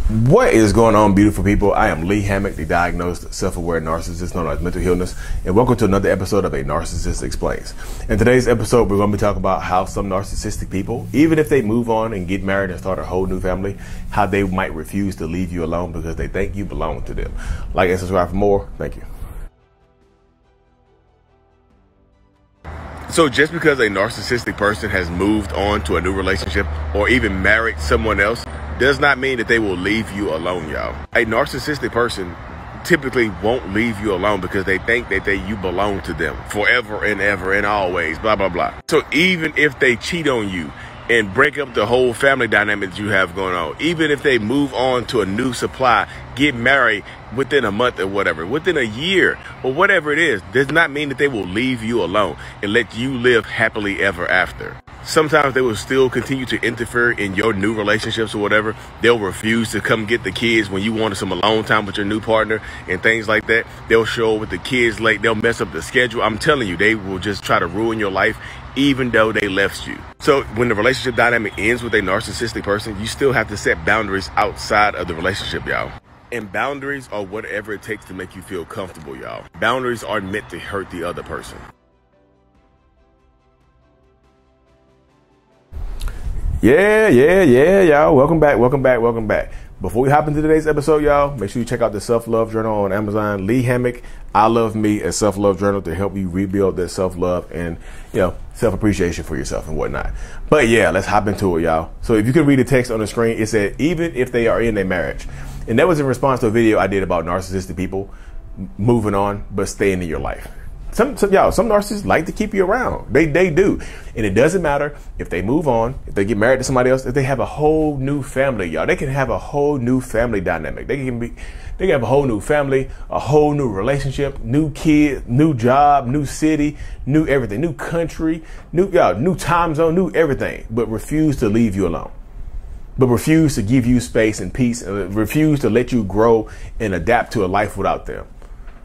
What is going on, beautiful people? I am Lee Hammock, the diagnosed self-aware narcissist known as mental Healness, and welcome to another episode of A Narcissist Explains. In today's episode, we're going to be talking about how some narcissistic people, even if they move on and get married and start a whole new family, how they might refuse to leave you alone because they think you belong to them. Like and subscribe for more. Thank you. So just because a narcissistic person has moved on to a new relationship or even married someone else does not mean that they will leave you alone, y'all. A narcissistic person typically won't leave you alone because they think that you belong to them forever and ever and always, blah, blah, blah. So even if they cheat on you and break up the whole family dynamic that you have going on, even if they move on to a new supply, get married within a month or whatever, within a year or whatever it is, does not mean that they will leave you alone and let you live happily ever after. Sometimes they will still continue to interfere in your new relationships or whatever. They'll refuse to come get the kids when you wanted some alone time with your new partner and things like that. They'll show up with the kids late. They'll mess up the schedule. I'm telling you, they will just try to ruin your life even though they left you. So when the relationship dynamic ends with a narcissistic person, you still have to set boundaries outside of the relationship, y'all. And boundaries are whatever it takes to make you feel comfortable, y'all. Boundaries aren't meant to hurt the other person. Yeah, y'all. Welcome back. Before we hop into today's episode, y'all, make sure you check out the Self-Love Journal on Amazon. Lee Hammock, I Love Me, a self-love journal to help you rebuild that self-love and, self-appreciation for yourself and whatnot. But yeah, let's hop into it, y'all. So if you can read the text on the screen, it said, even if they are in a marriage. And that was in response to a video I did about narcissistic people moving on, but staying in your life. Some narcissists like to keep you around. They do. And it doesn't matter if they move on, if they get married to somebody else, if they have a whole new family, y'all. They can have a whole new family dynamic. They can have a whole new family, a whole new relationship, new kid, new job, new city, new everything, new country, new time zone, new everything, but refuse to leave you alone. But refuse to give you space and peace, and refuse to let you grow and adapt to a life without them.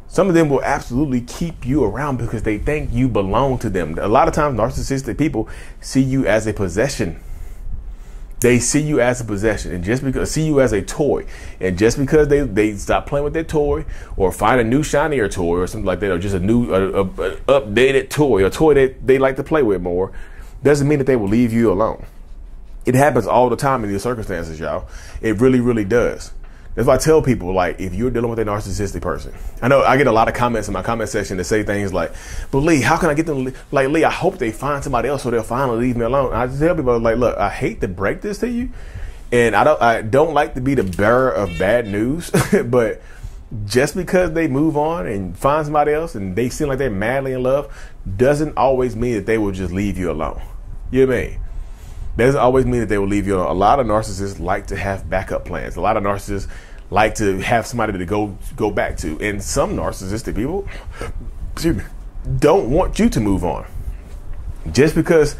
Some of them will absolutely keep you around because they think you belong to them. A lot of times, narcissistic people see you as a possession. They see you as a possession, and just because see you as a toy, and just because they stop playing with their toy or find a new shinier toy or something like that, or just a new updated toy, a toy that they like to play with more, doesn't mean that they will leave you alone. It happens all the time in these circumstances, y'all. It really, really does. That's why I tell people, like, if you're dealing with a narcissistic person, I know I get a lot of comments in my comment section that say things like, but Lee, how can I get them? Like, Lee, I hope they find somebody else so they'll finally leave me alone. And I just tell people, like, look, I hate to break this to you, and I don't like to be the bearer of bad news, but just because they move on and find somebody else and they seem like they're madly in love doesn't always mean that they will just leave you alone. You know what I mean? Doesn't always mean that they will leave you alone. A lot of narcissists like to have backup plans. A lot of narcissists like to have somebody to go back to. And some narcissistic people, don't want you to move on. Just because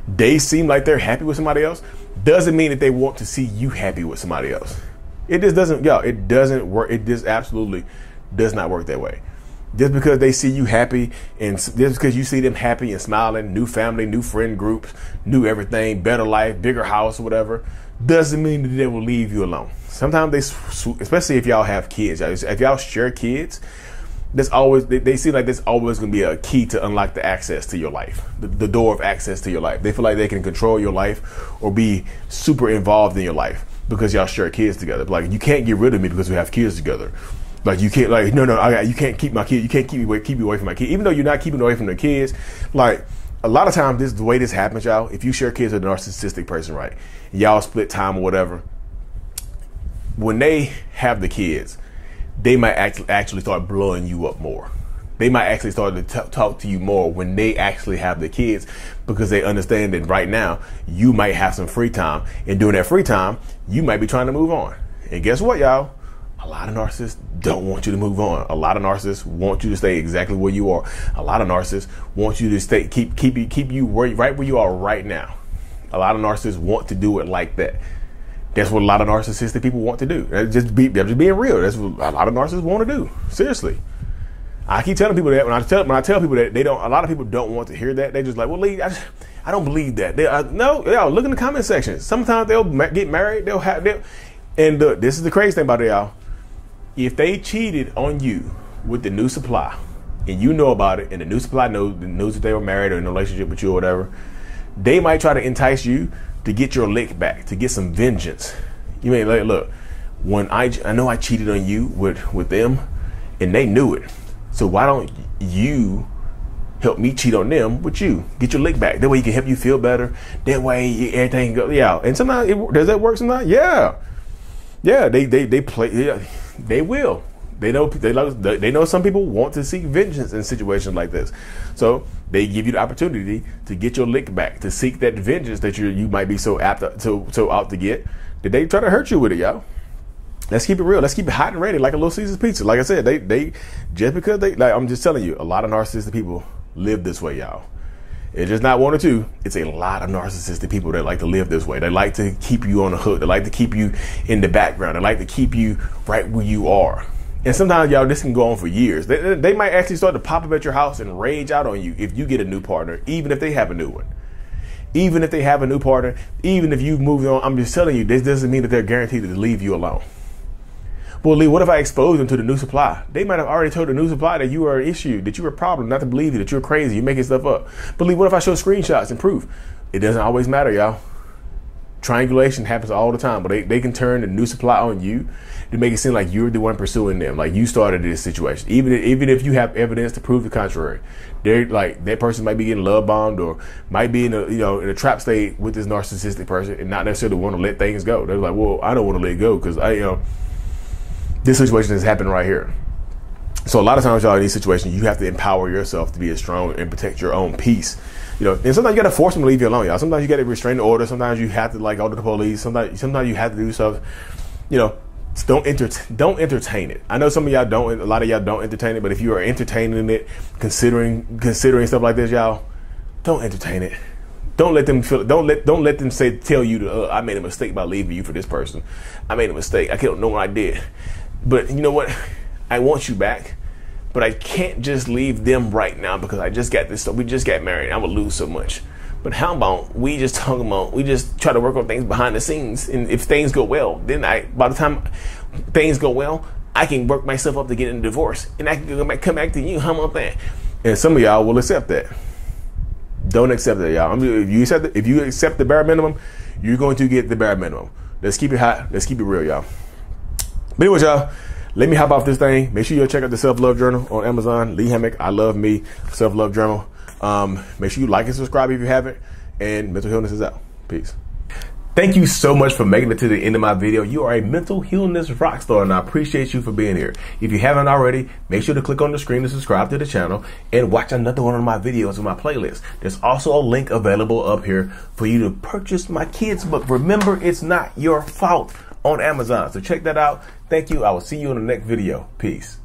they seem like they're happy with somebody else doesn't mean that they want to see you happy with somebody else. It just doesn't, it doesn't work. It just absolutely does not work that way. Just because they see you happy and just because you see them happy and smiling, new family, new friend groups, new everything, better life, bigger house, whatever, doesn't mean that they will leave you alone. Sometimes especially if y'all have kids, if y'all share kids, there's always, they seem like there's always going to be a key to unlock the access to your life, the door of access to your life. They feel like they can control your life or be super involved in your life because y'all share kids together. Like, you can't get rid of me because we have kids together. Like, you can't, like, you can't keep my kid. You can't keep me away from my kid. Even though you're not keeping away from the kids, like, a lot of times the way this happens, y'all, if you share kids with a narcissistic person, right, and y'all split time or whatever, when they have the kids, they might actually start blowing you up more. They might actually start to talk to you more when they actually have the kids because they understand that right now you might have some free time. And during that free time, you might be trying to move on. And guess what, y'all? A lot of narcissists don't want you to move on. A lot of narcissists want you to stay exactly where you are. A lot of narcissists want you to keep you right where you are right now. A lot of narcissists want to do it like that. That's what a lot of narcissistic people want to do. They're just being real. That's what a lot of narcissists want to do. Seriously. I keep telling people that when I tell people that, a lot of people don't want to hear that. They're just like, well, Lee, I don't believe that. No, look in the comment section. Sometimes they'll get married. And look, this is the crazy thing about it, y'all. If they cheated on you with the new supply, and you know about it, and the new supply knows that they were married or in a relationship with you or whatever, they might try to entice you to get your lick back, to get some vengeance. You may like, look, when I know I cheated on you with them, and they knew it. So why don't you help me cheat on them with you? Get your lick back. That way he can help you feel better. That way everything goes. Yeah. And sometimes does that work sometimes? Yeah. Yeah. They play. Yeah, they will. They know some people want to seek vengeance in situations like this. So they give you the opportunity to get your lick back, to seek that vengeance that you might be so apt so out to get. Did they try to hurt you with it, y'all? Let's keep it real. Let's keep it hot and ready, like a Little Caesar's pizza. Like I said, they just because I'm just telling you, a lot of narcissistic people live this way, y'all. It's just not one or two. It's a lot of narcissistic people that like to live this way. They like to keep you on the hook. They like to keep you in the background. They like to keep you right where you are. And sometimes, y'all, this can go on for years. They might actually start to pop up at your house and rage out on you if you get a new partner, even if they have a new one. Even if they have a new partner, even if you've moved on, I'm just telling you, this doesn't mean that they're guaranteed to leave you alone. Well, Lee, what if I expose them to the new supply? They might have already told the new supply that you are an issue, that you're a problem, not to believe you, that you're crazy, you're making stuff up. But Lee, what if I show screenshots and proof? It doesn't always matter, y'all. Triangulation happens all the time, but they can turn the new supply on you to make it seem like you're the one pursuing them, like you started this situation. Even if you have evidence to prove the contrary, they're like, that person might be getting love bombed or might be in a trap state with this narcissistic person and not necessarily want to let things go. They're like, well, I don't want to let it go because this situation is happening right here. So a lot of times, y'all, in these situations, you have to empower yourself to be as strong and protect your own peace. And sometimes you got to force them to leave you alone, y'all. Sometimes you got to restrain the order. Sometimes you have to go to the police. Sometimes you have to do stuff. Don't entertain it. I know some of y'all don't. A lot of y'all don't entertain it. But if you are entertaining it, considering stuff like this, y'all, don't entertain it. Don't let them feel. Don't let them tell you I made a mistake by leaving you for this person. I made a mistake. I don't know what I did. But you know what? I want you back, but I can't just leave them right now because I just got this stuff. We just got married. I would lose so much. But how about we just we just try to work on things behind the scenes, and if things go well, then by the time things go well, I can work myself up to get a divorce, and I can come back to you. How about that? And some of y'all will accept that. Don't accept that, y'all. If you accept the bare minimum, you're going to get the bare minimum. Let's keep it hot. Let's keep it real, y'all. But anyways, y'all, let me hop off this thing. Make sure you check out the Self-Love Journal on Amazon. Lee Hammock, I Love Me, Self-Love Journal. Make sure you like and subscribe if you haven't. And Mental Healness is out. Peace. Thank you so much for making it to the end of my video. You are a mental healness rock star, and I appreciate you for being here. If you haven't already, make sure to click on the screen to subscribe to the channel and watch another one of my videos in my playlist. There's also a link available up here for you to purchase my kids' book, Remember It's Not Your Fault, on Amazon. So check that out. Thank you. I will see you in the next video. Peace.